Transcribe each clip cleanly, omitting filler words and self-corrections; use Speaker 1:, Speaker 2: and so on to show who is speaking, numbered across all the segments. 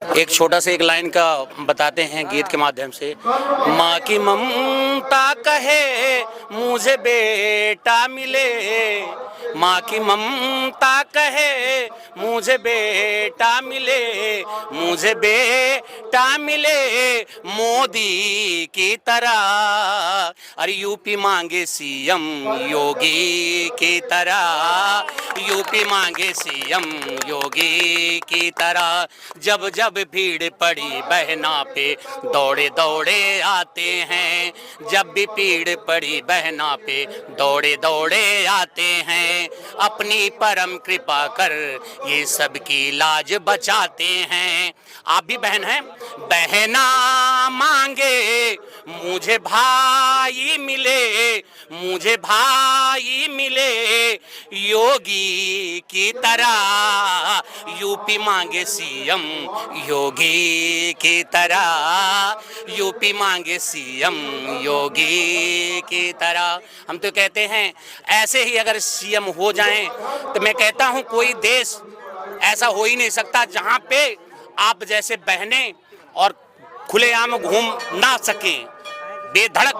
Speaker 1: एक छोटा सा एक लाइन का बताते हैं गीत के माध्यम से। माँ की ममता कहे मुझे बेटा मिले, माँ की ममता कहे मुझे बेटा मिले, मुझे बेटा मिले मोदी की तरह, अरे यूपी मांगे सीएम योगी की तरह, यूपी मांगे सीएम योगी की तरह। जब जब भीड़ पड़ी बहना पे दौड़े दौड़े आते हैं, जब भी भीड़ पड़ी बहना पे दौड़े दौड़े आते हैं, अपनी परम कृपा कर ये सबकी लाज बचाते हैं। आप भी बहन हैं, बहना मांगे मुझे भाई मिले, मुझे भाई मिले योगी की तरह, यूपी मांगे सीएम योगी की तरह, यूपी मांगे सीएम योगी की तरह। हम तो कहते हैं ऐसे ही अगर सीएम हो जाएं तो मैं कहता हूं कोई देश ऐसा हो ही नहीं सकता जहां पे आप जैसे बहनें और खुलेआम घूम ना सकें, बेधड़क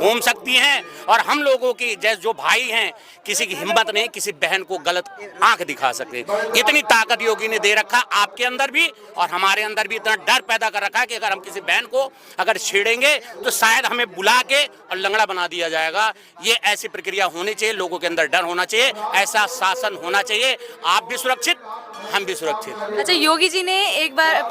Speaker 1: घूम सकती हैं। और हम लोगों की जैसे जो भाई हैं किसी की हिम्मत नहीं किसी बहन को गलत आंख दिखा सके, इतनी ताकत योगी ने दे रखा आपके अंदर भी और हमारे अंदर भी, इतना डर पैदा कर रखा है कि अगर हम किसी बहन को अगर छेड़ेंगे तो शायद हमें बुला के और लंगड़ा बना दिया जाएगा। ये ऐसी प्रक्रिया होनी चाहिए, लोगों के अंदर डर होना चाहिए, ऐसा शासन होना चाहिए, आप भी सुरक्षित हम भी सुरक्षित।
Speaker 2: अच्छा, योगी जी ने एक बार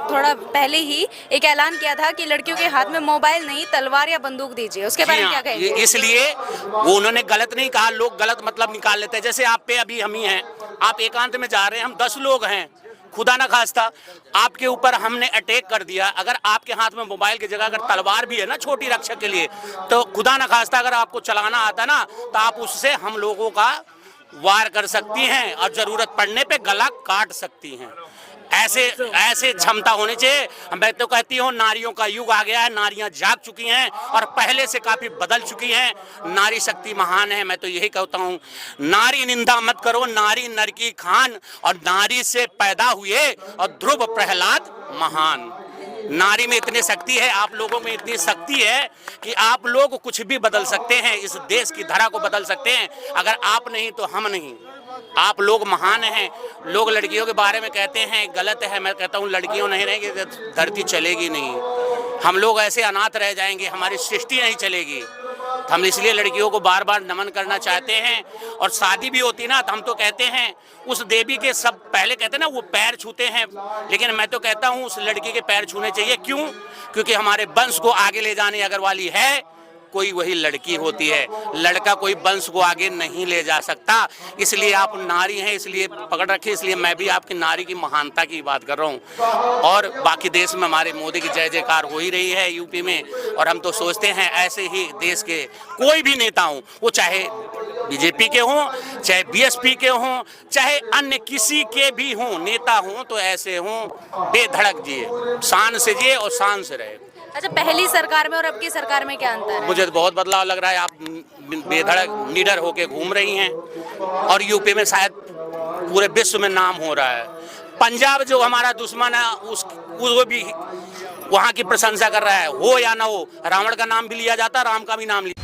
Speaker 2: थोड़ा पहले ही एक ऐलान किया था कि लड़कियों के हाथ में मोबाइल नहीं तलवार या बंदूक दीजिए, उसके बारे में क्या कहेंगे?
Speaker 1: इसलिए वो उन्होंने गलत नहीं कहा, लोग गलत मतलब निकाल लेते हैं। जैसे आप पे अभी हम ही हैं, आप एकांत में जा रहे हैं, हम 10 लोग हैं, खुदा ना खास्ता आपके ऊपर हमने अटैक कर दिया, अगर आपके हाथ में मोबाइल की जगह अगर तलवार भी है ना छोटी रक्षा के लिए, तो खुदा ना खास्ता अगर आपको चलाना आता ना तो आप उससे हम लोगों का वार कर सकती हैं और जरूरत पड़ने पे गला काट सकती हैं। ऐसे क्षमता होनी चाहिए। मैं तो कहती हूँ नारियों का युग आ गया है, नारियां जाग चुकी हैं और पहले से काफी बदल चुकी हैं। नारी शक्ति महान है, मैं तो यही कहता हूँ नारी निंदा मत करो, नारी नर की खान, और नारी से पैदा हुए और ध्रुव प्रहलाद महान। नारी में इतनी शक्ति है, आप लोगों में इतनी शक्ति है कि आप लोग कुछ भी बदल सकते हैं, इस देश की धारा को बदल सकते हैं। अगर आप नहीं तो हम नहीं, आप लोग महान हैं। लोग लड़कियों के बारे में कहते हैं गलत है, मैं कहता हूँ लड़कियों नहीं रहेंगी धरती चलेगी नहीं, हम लोग ऐसे अनाथ रह जाएंगे, हमारी सृष्टि नहीं चलेगी। हम इसलिए लड़कियों को बार बार नमन करना चाहते हैं। और शादी भी होती ना तो हम तो कहते हैं उस देवी के सब पहले कहते हैं ना वो पैर छूते हैं, लेकिन मैं तो कहता हूँ उस लड़की के पैर छूने चाहिए। क्यों? क्योंकि हमारे वंश को आगे ले जाने अगर वाली है कोई वही लड़की होती है, लड़का कोई वंश को आगे नहीं ले जा सकता। इसलिए आप नारी हैं, इसलिए पकड़ रखिए, इसलिए मैं भी आपकी नारी की महानता की बात कर रहा हूँ। और बाकी देश में हमारे मोदी की जय जयकार हो ही रही है यूपी में, और हम तो सोचते हैं ऐसे ही देश के कोई भी नेता हों, वो चाहे बीजेपी के हों, चाहे बीएसपी के हों, चाहे अन्य किसी के भी हों नेता हों, तो ऐसे हों बेधड़क जिए, शान से जिए और शान से रहे।
Speaker 2: अच्छा, पहली सरकार में और अब की सरकार में क्या अंतर है?
Speaker 1: मुझे तो बहुत बदलाव लग रहा है, आप बेधड़क निडर होके घूम रही हैं और यूपी में शायद पूरे विश्व में नाम हो रहा है। पंजाब जो हमारा दुश्मन है वो भी वहाँ की प्रशंसा कर रहा है, हो या ना हो, रावण का नाम भी लिया जाता, राम का भी नाम लिया